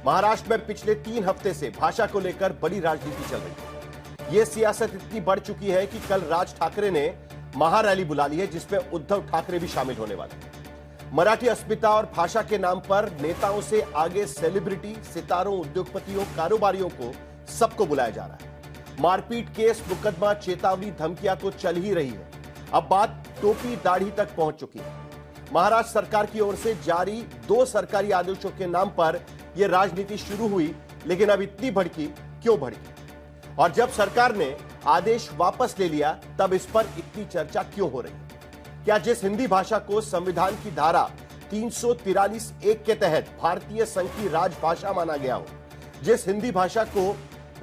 महाराष्ट्र में पिछले 3 हफ्ते से भाषा को लेकर बड़ी राजनीति चल रही है। यह सियासत इतनी बढ़ चुकी है कि कल राज ठाकरे ने महारैली बुला ली है, जिसमें उद्धव ठाकरे भी शामिल होने वाले हैं। मराठी अस्मिता और भाषा के नाम पर नेताओं से आगे सेलिब्रिटी, सितारों, उद्योगपतियों, कारोबारियों को सबको बुलाया जा रहा है। मारपीट, केस, मुकदमा, चेतावनी, धमकियां तो चल ही रही है। अब बात टोपी दाढ़ी तक पहुंच चुकी है। महाराष्ट्र सरकार की ओर से जारी 2 सरकारी आदेशों के नाम पर यह राजनीति शुरू हुई, लेकिन अब इतनी भड़की क्यों भड़की? और जब सरकार ने आदेश वापस ले लिया, तब इस पर इतनी चर्चा क्यों हो रही है? क्या जिस हिंदी भाषा को संविधान की धारा 343(1) के तहत भारतीय संघ की राजभाषा माना गया हो, जिस हिंदी भाषा को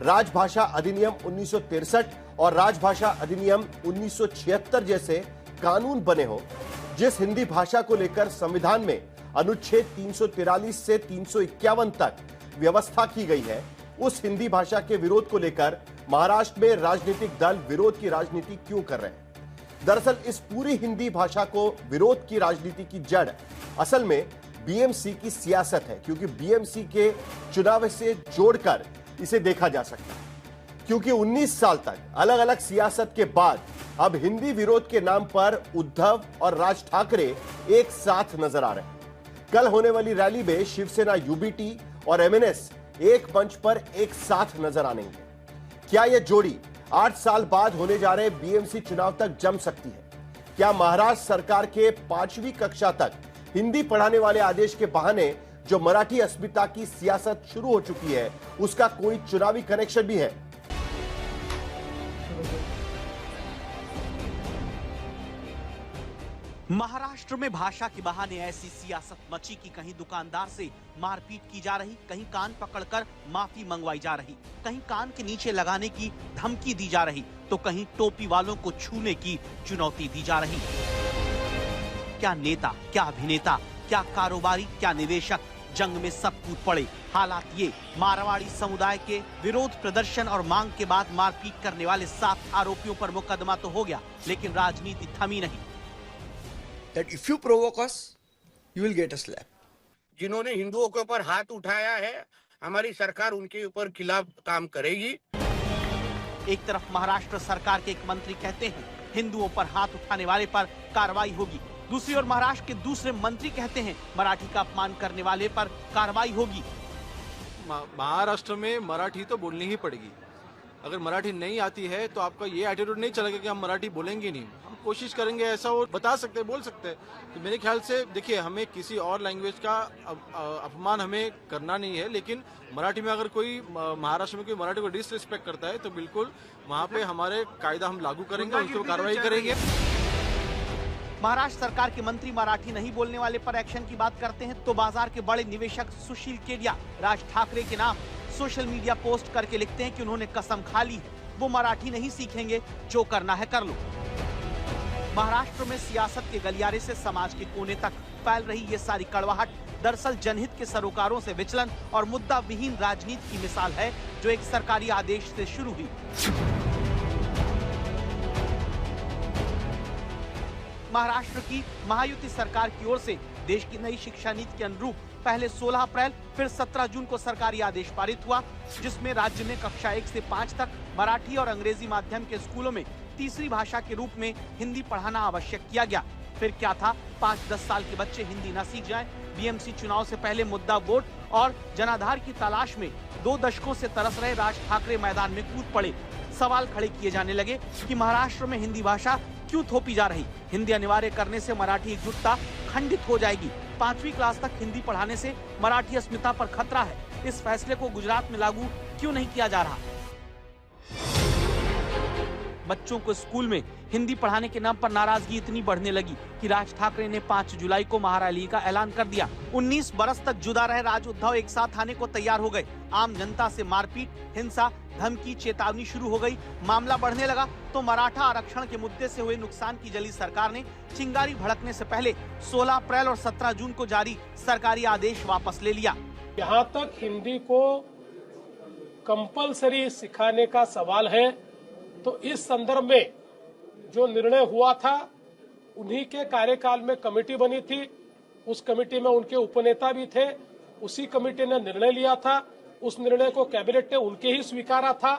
राजभाषा अधिनियम 1963 और राजभाषा अधिनियम 1976 जैसे कानून बने हो, जिस हिंदी भाषा को लेकर संविधान में अनुच्छेद 343 से 351 तक व्यवस्था की गई है, उस हिंदी भाषा के विरोध को लेकर महाराष्ट्र में राजनीतिक दल विरोध की राजनीति क्यों कर रहे हैं? दरअसल इस पूरी हिंदी भाषा को विरोध की राजनीति की जड़ असल में बीएमसी की सियासत है, क्योंकि बीएमसी के चुनाव से जोड़कर इसे देखा जा सकता है। क्योंकि 19 साल तक अलग अलग सियासत के बाद अब हिंदी विरोध के नाम पर उद्धव और राज ठाकरे एक साथ नजर आ रहे हैं। कल होने वाली रैली में शिवसेना, यूबीटी और एमएनएस एक मंच पर एक साथ नजर आने हैं। क्या यह जोड़ी 8 साल बाद होने जा रहे बीएमसी चुनाव तक जम सकती है? क्या महाराष्ट्र सरकार के 5वीं कक्षा तक हिंदी पढ़ाने वाले आदेश के बहाने जो मराठी अस्मिता की सियासत शुरू हो चुकी है, उसका कोई चुनावी कनेक्शन भी है? महाराष्ट्र में भाषा के बहाने ऐसी सियासत मची कि कहीं दुकानदार से मारपीट की जा रही, कहीं कान पकड़कर माफी मंगवाई जा रही, कहीं कान के नीचे लगाने की धमकी दी जा रही, तो कहीं टोपी वालों को छूने की चुनौती दी जा रही। क्या नेता, क्या अभिनेता, क्या कारोबारी, क्या निवेशक, जंग में सब कूद पड़े। हालात ये, मारवाड़ी समुदाय के विरोध प्रदर्शन और मांग के बाद मारपीट करने वाले 7 आरोपियों पर मुकदमा तो हो गया, लेकिन राजनीति थमी नहीं। That if you provoke us, you will get a slap. जिन्होंने हिंदुओं के ऊपर हाथ उठाया है, हमारी सरकार उनके ऊपर खिलाफ काम करेगी। एक तरफ महाराष्ट्र सरकार के एक मंत्री कहते हैं हिंदुओं पर हाथ उठाने वाले पर कार्रवाई होगी, दूसरी ओर महाराष्ट्र के दूसरे मंत्री कहते हैं मराठी का अपमान करने वाले पर कार्रवाई होगी। महाराष्ट्र में मराठी तो बोलनी ही पड़ेगी। अगर मराठी नहीं आती है तो आपका ये एटीट्यूड नहीं चलेगा कि हम मराठी बोलेंगे नहीं। हम कोशिश करेंगे ऐसा, और बता सकते हैं, बोल सकते हैं। तो मेरे ख्याल से देखिए, हमें किसी और लैंग्वेज का अपमान हमें करना नहीं है, लेकिन मराठी में अगर कोई महाराष्ट्र में कोई मराठी को डिसरिस्पेक्ट करता है तो बिल्कुल वहाँ पे हमारे कायदा हम लागू करेंगे, उनके ऊपर कार्रवाई करेंगे। महाराष्ट्र सरकार के मंत्री मराठी नहीं बोलने वाले पर एक्शन की बात करते हैं तो बाजार के बड़े निवेशक सुशील केडिया राज ठाकरे के नाम सोशल मीडिया पोस्ट करके लिखते हैं कि उन्होंने कसम खा ली, वो मराठी नहीं सीखेंगे, जो करना है कर लो। महाराष्ट्र में सियासत के गलियारे से समाज के कोने तक फैल रही ये सारी कड़वाहट दरअसल जनहित के सरोकारों से विचलन और मुद्दा विहीन राजनीति की मिसाल है, जो एक सरकारी आदेश से शुरू हुई। महाराष्ट्र की महायुति सरकार की ओर से देश की नई शिक्षा नीति के अनुरूप पहले 16 अप्रैल फिर 17 जून को सरकारी आदेश पारित हुआ, जिसमें राज्य में कक्षा 1 से 5 तक मराठी और अंग्रेजी माध्यम के स्कूलों में तीसरी भाषा के रूप में हिंदी पढ़ाना आवश्यक किया गया। फिर क्या था, 5-10 साल के बच्चे हिंदी न सीख जाएं। बीएमसी चुनाव से पहले मुद्दा वोट और जनाधार की तलाश में 2 दशकों से तरस रहे राज ठाकरे मैदान में कूद पड़े। सवाल खड़े किए जाने लगे कि महाराष्ट्र में हिंदी भाषा क्यों थोपी जा रही? हिंदी अनिवार्य करने से मराठी एकजुटता खंडित हो जाएगी। 5वीं क्लास तक हिंदी पढ़ाने से मराठी अस्मिता पर खतरा है। इस फैसले को गुजरात में लागू क्यों नहीं किया जा रहा? बच्चों को स्कूल में हिंदी पढ़ाने के नाम पर नाराजगी इतनी बढ़ने लगी कि राज ठाकरे ने 5 जुलाई को महारैली का ऐलान कर दिया। 19 बरस तक जुदा रहे राज उद्धव एक साथ आने को तैयार हो गए। आम जनता से मारपीट, हिंसा, धमकी, चेतावनी शुरू हो गई। मामला बढ़ने लगा तो मराठा आरक्षण के मुद्दे से हुए नुकसान की जली सरकार ने चिंगारी भड़कने से पहले 16 अप्रैल और 17 जून को जारी सरकारी आदेश वापस ले लिया। यहाँ तक हिंदी को कंपलसरी सिखाने का सवाल है, तो इस संदर्भ में जो निर्णय हुआ था, उन्हीं के कार्यकाल में कमेटी बनी थी। उस कमेटी में उनके उपनेता भी थे उसी कमेटी ने निर्णय लिया था, उस निर्णय को कैबिनेट ने उनके ही स्वीकारा था।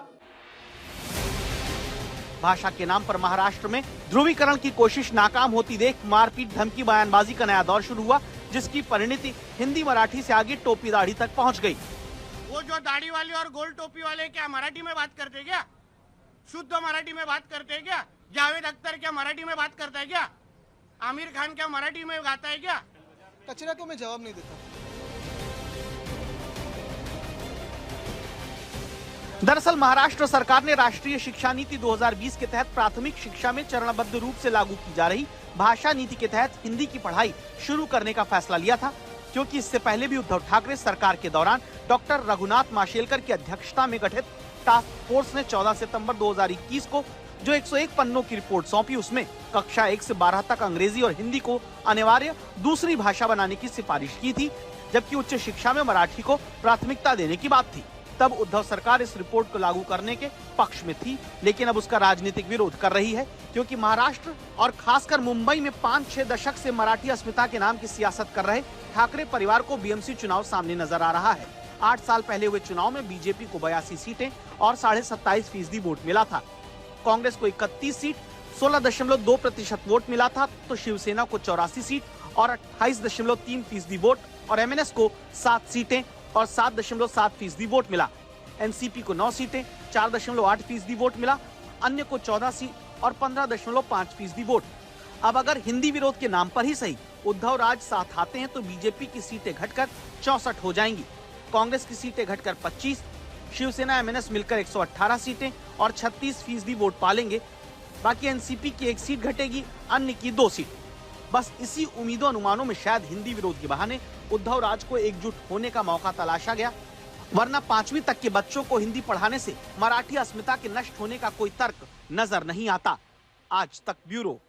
भाषा के नाम पर महाराष्ट्र में ध्रुवीकरण की कोशिश नाकाम होती देख मारपीट, धमकी, बयानबाजी का नया दौर शुरू हुआ, जिसकी परिणति हिंदी मराठी से आगे टोपी दाढ़ी तक पहुंच गई। वो जो दाढ़ी वाले और गोल टोपी वाले क्या मराठी में बात करते क्या? शुद्ध मराठी में बात करते हैं क्या? जावेद अख्तर क्या मराठी में बात करता है क्या? आमिर खान क्या मराठी में गाता है क्या? कचरा को मैं जवाब नहीं देता। दरअसल महाराष्ट्र सरकार ने राष्ट्रीय शिक्षा नीति 2020 के तहत प्राथमिक शिक्षा में चरणबद्ध रूप से लागू की जा रही भाषा नीति के तहत हिंदी की पढ़ाई शुरू करने का फैसला लिया था, क्योंकि इससे पहले भी उद्धव ठाकरे सरकार के दौरान डॉक्टर रघुनाथ माशेलकर की अध्यक्षता में गठित टास्क फोर्स ने 14 सितंबर 2021 को जो 101 पन्नों की रिपोर्ट सौंपी, उसमें कक्षा 1 से 12 तक अंग्रेजी और हिंदी को अनिवार्य दूसरी भाषा बनाने की सिफारिश की थी, जबकि उच्च शिक्षा में मराठी को प्राथमिकता देने की बात थी। तब उद्धव सरकार इस रिपोर्ट को लागू करने के पक्ष में थी, लेकिन अब उसका राजनीतिक विरोध कर रही है, क्योंकि महाराष्ट्र और खासकर मुंबई में 5-6 दशक से मराठी अस्मिता के नाम की सियासत कर रहे ठाकरे परिवार को बीएमसी चुनाव सामने नजर आ रहा है। 8 साल पहले हुए चुनाव में बीजेपी को 82 सीटें और 27.5% वोट मिला था। कांग्रेस को 31 सीट 16.2% वोट मिला था, तो शिवसेना को 84 सीट और 28.3% वोट और एमएनएस को 7 सीटें और 7.7% वोट मिला। एनसीपी को 9 सीटें 4.8% वोट मिला, अन्य को 14 सीट और 15.5% वोट। अब अगर हिंदी विरोध के नाम पर ही सही उद्धव राज साथ आते हैं तो बीजेपी की सीटें घटकर 64 हो जाएंगी, कांग्रेस की सीटें घटकर 25, शिवसेना एमएनएस मिलकर 118 सीटें और 36% वोट पालेंगे। बाकी एनसीपी की 1 सीट घटेगी, अन्य की 2 सीट। बस इसी उम्मीदों अनुमानों में शायद हिंदी विरोध के बहाने उद्धव राज को एकजुट होने का मौका तलाशा गया, वरना 5वीं तक के बच्चों को हिंदी पढ़ाने से मराठी अस्मिता के नष्ट होने का कोई तर्क नजर नहीं आता। आज तक ब्यूरो।